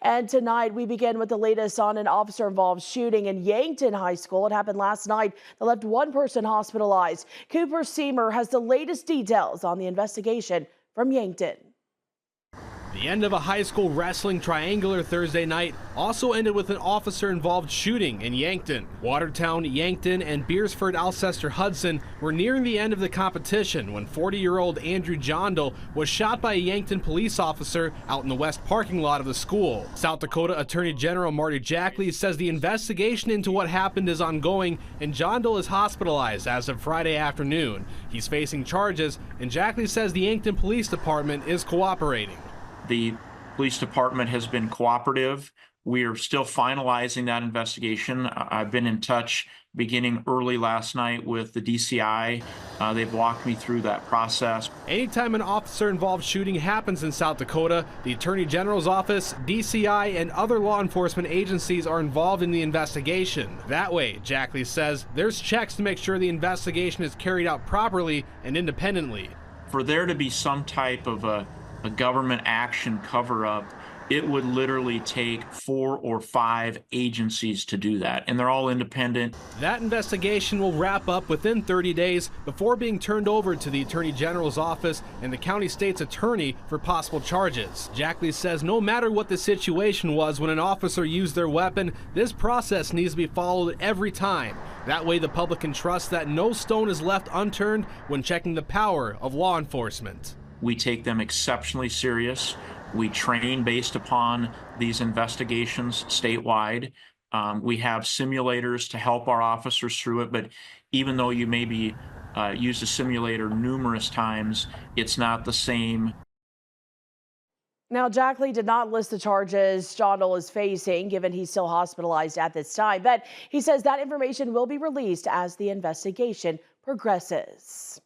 And tonight we begin with the latest on an officer-involved shooting in Yankton High School. It happened last night that left one person hospitalized. Cooper Seamer has the latest details on the investigation from Yankton. The end of a high school wrestling triangular Thursday night also ended with an officer-involved shooting in Yankton. Watertown, Yankton, and Beersford Alcester Hudson were nearing the end of the competition when 40-year-old Andrew Jondal was shot by a Yankton police officer out in the west parking lot of the school. South Dakota Attorney General Marty Jackley says the investigation into what happened is ongoing and Jondal is hospitalized as of Friday afternoon. He's facing charges, and Jackley says the Yankton Police Department is cooperating. The police department has been cooperative. We are still finalizing that investigation. I've been in touch beginning early last night with the DCI. They've walked me through that process. Anytime an officer-involved shooting happens in South Dakota, the Attorney General's office, DCI, and other law enforcement agencies are involved in the investigation. That way, Jackley says, there's checks to make sure the investigation is carried out properly and independently. For there to be some type of a government action cover-up, it would literally take 4 or 5 agencies to do that, and they're all independent. That investigation will wrap up within 30 days before being turned over to the Attorney General's office and the county state's attorney for possible charges. Jackley says no matter what the situation was when an officer used their weapon, this process needs to be followed every time. That way the public can trust that no stone is left unturned when checking the power of law enforcement. We take them exceptionally serious. We train based upon these investigations statewide. We have simulators to help our officers through it, but even though you maybe used a simulator numerous times, it's not the same. Now, Jackley did not list the charges Jondal is facing, given he's still hospitalized at this time, but he says that information will be released as the investigation progresses.